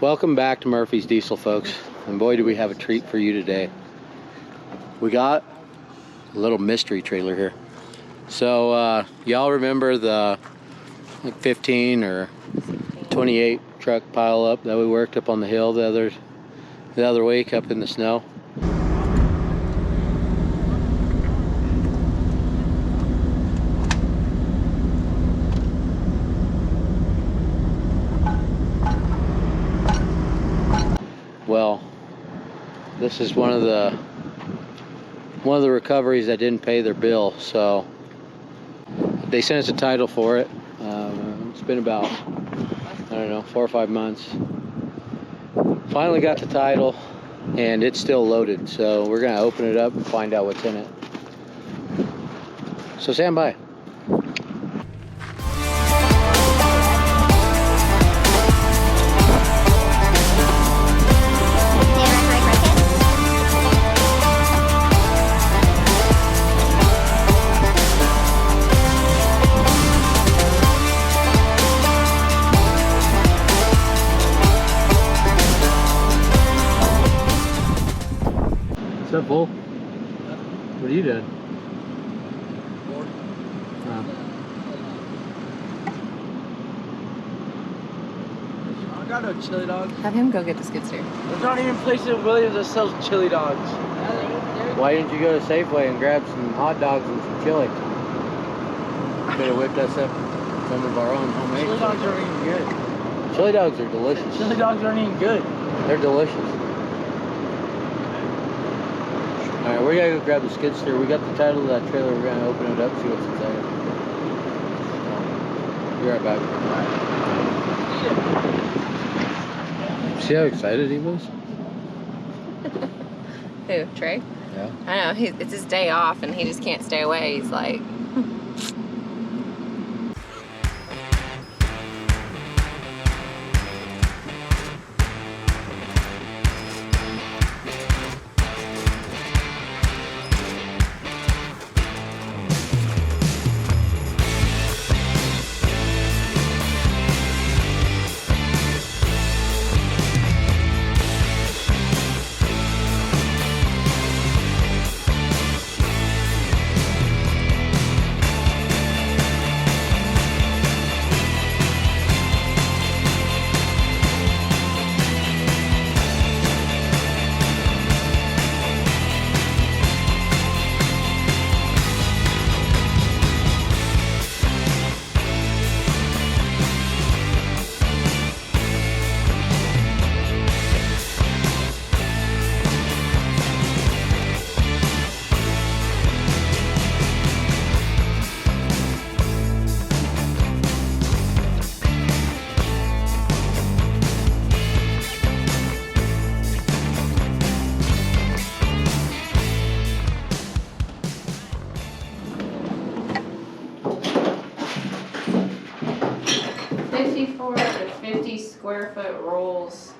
Welcome back to Murphy's Diesel, folks, and boy do we have a treat for you today. We got a little mystery trailer here. So y'all remember the 15 or 28 truck pile up that we worked up on the hill the other week up in the snow? Well, this is one of the recoveries that didn't pay their bill, so they sent us a title for it. It's been about, I don't know, 4 or 5 months. Finally got the title, and it's still loaded, so we're gonna open it up and find out what's in it. So stand by. What's up, Bull? What are you doing? I got no chili dogs. Have him go get the skid steer. There's not even places in Williams that sells chili dogs. Why didn't you go to Safeway and grab some hot dogs and some chili? Could have whipped us up some of our own homemade. Chili dogs aren't even good. Chili dogs are delicious. Chili dogs aren't even good. They're delicious. Alright, we gotta go grab the skid steer. We got the title of that trailer. We're gonna open it up, see what's inside. Be right back. See how excited he was? Who, Trey? Yeah. I know, it's his day off and he just can't stay away. He's like... to 50 square foot rolls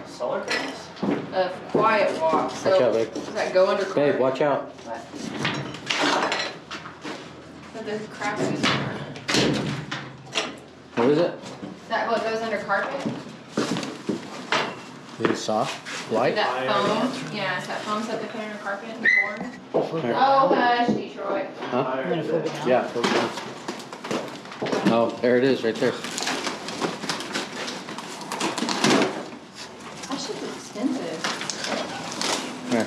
Solar cranes? of quiet walk. So Watch out, babe. does that go under carpet? Babe, watch out. What? But the crap is What is it? that what goes under carpet? Is it soft? Light? That foam? Yeah, it's that foam stuff they put under carpet and board. Here. Oh, hush, Detroit. Huh? Yeah, flip it down. Oh, there it is, right there. That should be expensive. Here.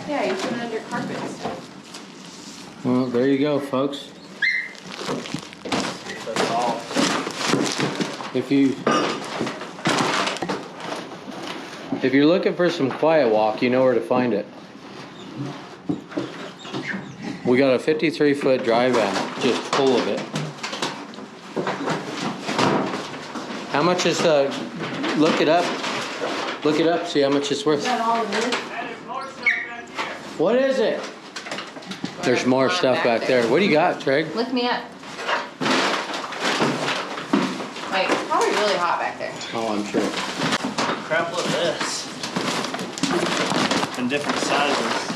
Yeah, you put it under carpet and stuff. Well, there you go, folks. That's all. If you're looking for some quiet walk, you know where to find it. We got a 53-foot dry van, just full of it. How much is look it up. Look it up, see how much it's worth. Is that all of it? What is it? There's more stuff back there. What do you got, Treg? Lift me up. Wait, it's probably really hot back there. Oh, I'm sure. Crap, look at this. In different sizes.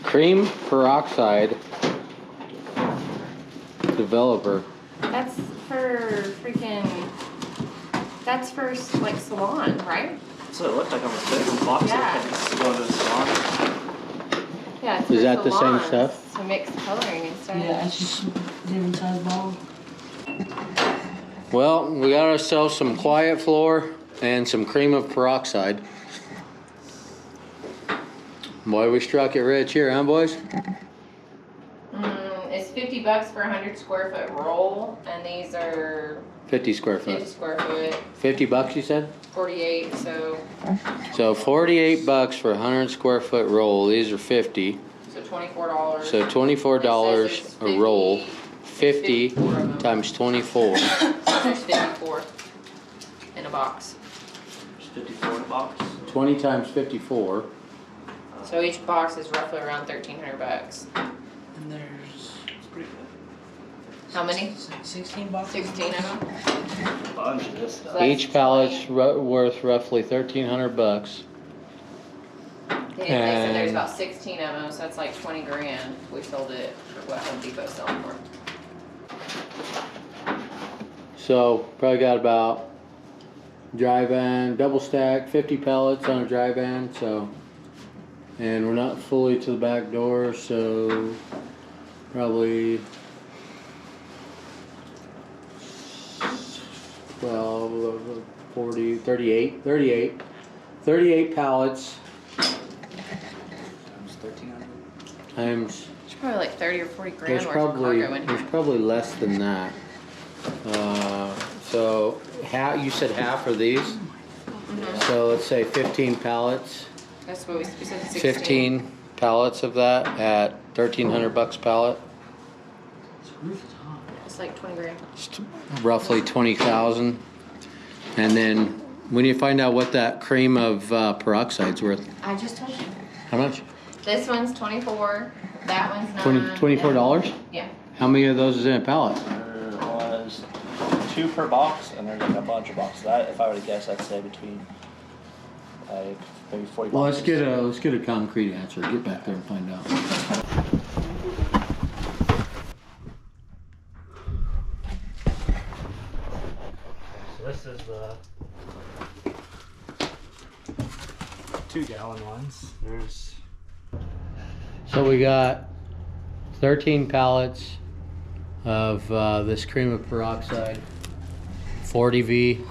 Cream peroxide developer. That's for freaking. That's for like salon, right? That's what it looked like on the big box. Yeah. Things going to the salon. Yeah. It's Is for that the same salons stuff? To mix coloring and stuff. Yeah, it's just different size ball. Well, we got ourselves some quiet floor and some cream of peroxide. Boy, we struck it rich here, huh, boys? It's $50 for a 100 square foot roll, and these are 50 square 50 foot. square foot, 50 bucks, you said? 48. So So 48 bucks for a 100 square foot roll. These are 50. $24. So $24 a roll. 50 54 of them. times 24. There's 54 in a box. There's 54 in a box. 20 times 54. So each box is roughly around $1,300. And there's It's pretty good. How many? 16 boxes. 16 of them. A bunch of this stuff. That's Each pallet's worth roughly 1,300 bucks. They said there's And- about 16 of them, so that's like 20 grand. We sold it for what Home Depot's selling for. So probably got about dry van, double stack, 50 pallets on a dry van. So, and we're not fully to the back door, so probably 12, 40, 38 pallets Times 1,300. times. It's probably like 30 or 40 grand There's worth of probably cargo in there's here. probably less than that. So half, you said half of these. So let's say 15 pallets. That's what we said. 16. 15 pallets of that at 1,300 bucks pallet. This roof is hot. It's like 20 grand. It's roughly 20,000. And then when you find out what that cream of peroxide's worth, I just told you. how much? This one's 24. That one's 9. $24? Yeah. How many of those is in a pallet? There was 2 per box, and there's like a bunch of boxes. If I were to guess, I'd say between like maybe 40 Well, boxes. let's get a concrete answer. Get back there and find out. So this is the 2-gallon ones. There's So we got 13 pallets of this cream of peroxide, 40V.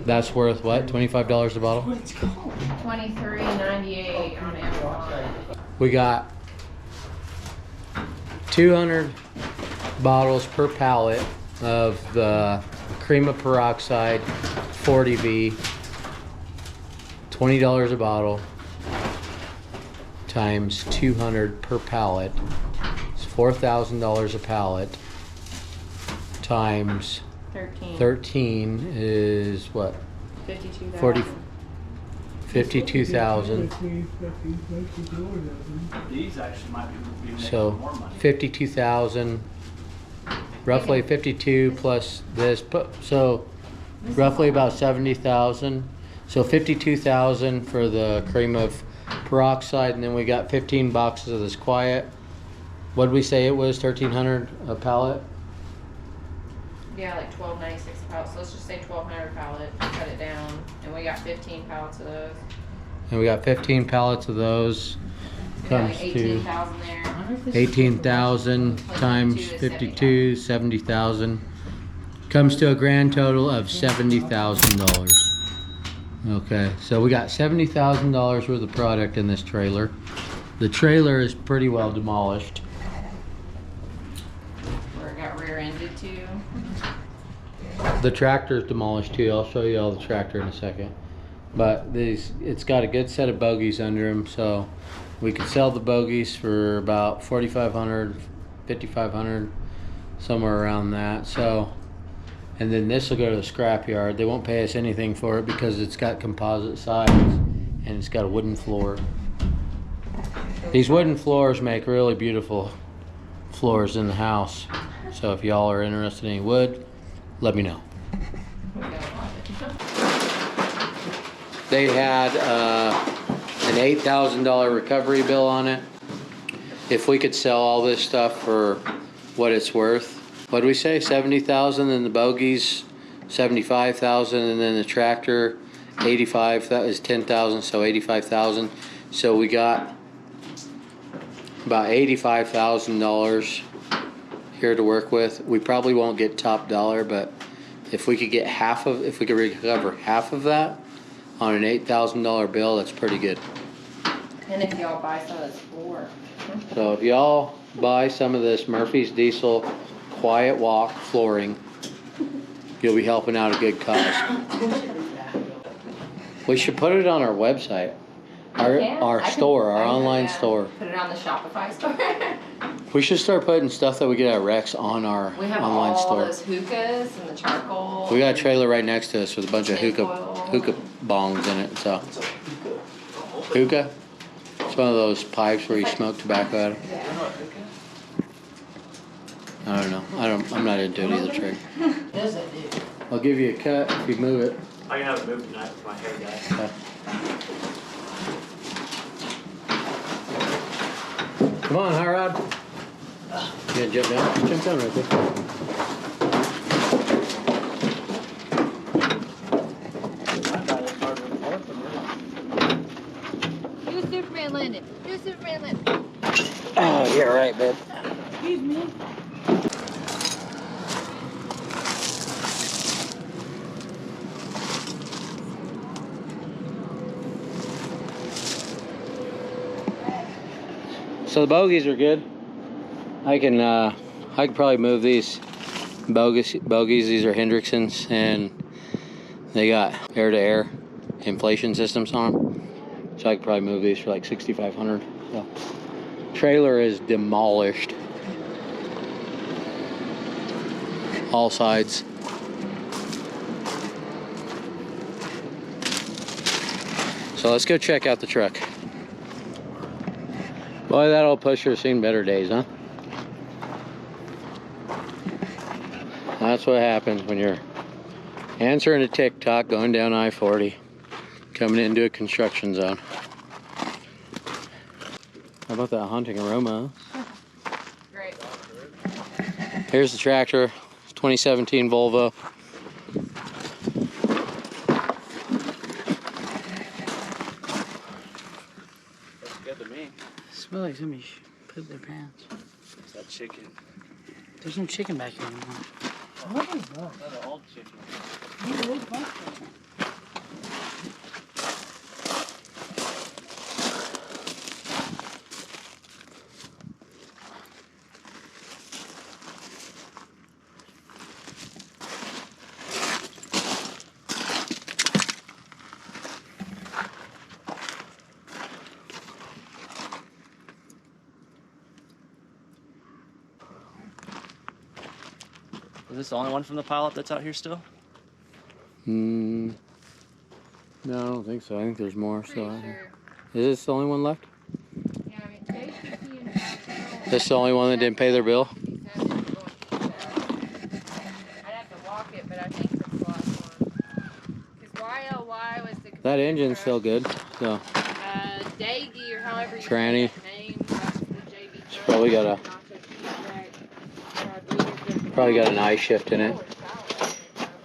That's worth what? $25 a bottle? What it's called? $23.98 on Amazon. We got 200 bottles per pallet of the cream of peroxide, 40V, $20 a bottle, times 200 per pallet. It's $4,000 a pallet, times 13 is what? 52,000. 40 52,000. these actually might be making So more money. 52,000, roughly 52 plus this, so roughly about 70,000. So 52,000 for the cream of peroxide, and then we got 15 boxes of this quiet. What did we say it was? 1,300 a pallet. Yeah, like $12.96 a pallet. So let's just say 1,200 pallet. Cut it down, and we got 15 pallets of those. And we got 15 pallets of those. We got like Comes to 18,000 there. 18,000 times 52, 70,000. Comes to a grand total of $70,000. Okay, so we got $70,000 worth of product in this trailer. The trailer is pretty well demolished. Where it got rear-ended too. The tractor is demolished too. I'll show you all the tractor in a second. But it's got a good set of bogies under them, so we could sell the bogies for about $4,500, $5,500, somewhere around that. So, and then this will go to the scrap yard. They won't pay us anything for it because it's got composite sides and it's got a wooden floor. These wooden floors make really beautiful floors in the house. So if y'all are interested in any wood, let me know. We got a lot of They had an $8,000 recovery bill on it. if we could sell all this stuff for what it's worth, what do we say, 70,000, and the bogies 75,000, and then the tractor 85, that is 10,000, so 85,000. So we got about $85,000 here to work with. We probably won't get top dollar, but if we could get if we could recover half of that on an $8,000 bill, that's pretty good. And if y'all buy some of this floor. So if y'all buy some of this Murphy's Diesel Quiet Walk flooring, you'll be helping out a good cause. We should put it on our website, our store, our online store. Put it on the Shopify store. We should start putting stuff that we get at Rex on our We have online all store. those hookahs and the charcoal. We got a trailer right next to us with a bunch of Snake hookah oil. bongs in it. So hookah, it's one of those pipes where you smoke tobacco out of. I don't know. I'm not into it either, Trey. Does that do? I'll give you a cut if you move it. I can have it moved tonight with my hair guy. Come on, Hot Rod. You gonna jump down? Jump down right there. Do Superman landing. Do Superman landing. Oh, you're right, babe. Excuse me. So the bogies are good. I can probably move these bogies. These are Hendricksons, and they got air-to-air inflation systems on them. So I could probably move these for like $6,500. So trailer is demolished. All sides. So let's go check out the truck. Boy, that old pusher's seen better days, huh? That's what happens when you're answering a TikTok going down I-40, coming into a construction zone. How about that haunting aroma? Great. Here's the tractor, 2017 Volvo. Looks good to me. Smell like somebody pooped their pants. It's that chicken. There's no chicken back here anymore. What is that? Another old chicken. Is this the only one from the pileup that's out here still? No, I don't think so. I think there's more still out Pretty here. sure. Is this the only one left? Yeah, I mean, JCC and This the only one that didn't pay their bill? I'd have to walk it, but I think that's the last one. Because YLY was the That engine's still good. So Daggy or however you Tranny. say that name. That's the JB truck. probably got a Not the feedback. probably got an eye shift in it.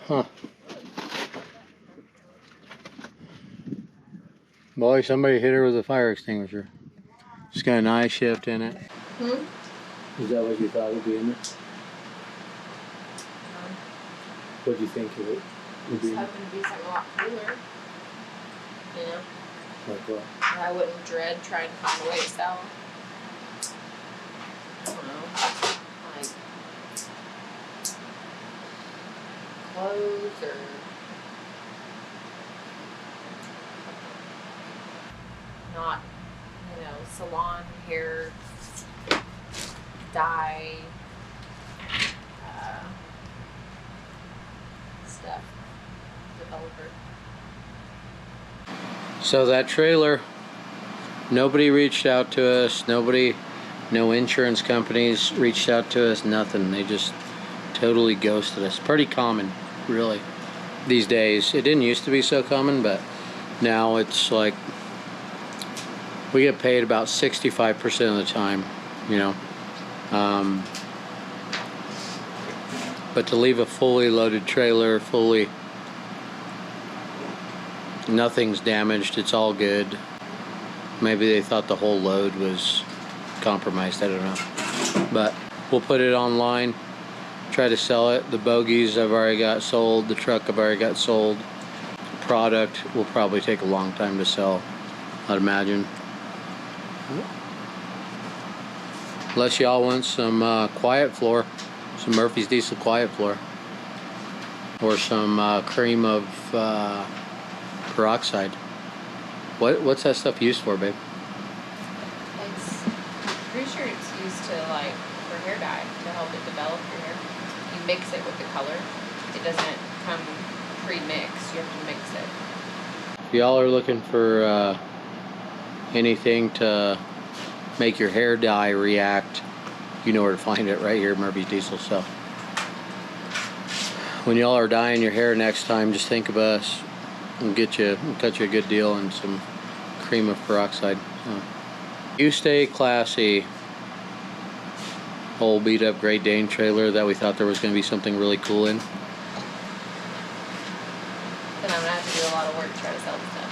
Huh. Boy, somebody hit her with a fire extinguisher. Just got an eye shift in it. Is that what you thought would be in it? What do you think of it would be? I was hoping to be something a lot cooler. You know, Like what? I wouldn't dread trying to find a way to sell. I don't know, like clothes or not, you know, salon hair dye stuff developer. So that trailer, nobody reached out to us. No insurance companies reached out to us. Nothing. They just totally ghosted us. Pretty common, really, these days. It didn't used to be so common, but now it's like we get paid about 65% of the time you know. But to leave a fully loaded trailer, nothing's damaged, it's all good. Maybe they thought the whole load was compromised, I don't know. But we'll put it online, try to sell it. The bogies I've already got sold, the truck I've already got sold. The product will probably take a long time to sell, I'd imagine. Unless y'all want some quiet floor, some Murphy's Diesel quiet floor, or some cream of peroxide. What's that stuff used for, babe? It's, I'm pretty sure it's used to like for hair dye to help it develop your hair. You mix it with the color. It doesn't come pre-mixed. You have to mix it. If y'all are looking for anything to make your hair dye react, you know where to find it, right here at Murphy's Diesel. So when y'all are dyeing your hair next time, just think of us and cut you a good deal and some cream of peroxide. You stay classy. Old beat up Great Dane trailer that we thought there was going to be something really cool in. Then I'm gonna have to do a lot of work to try to sell the stuff.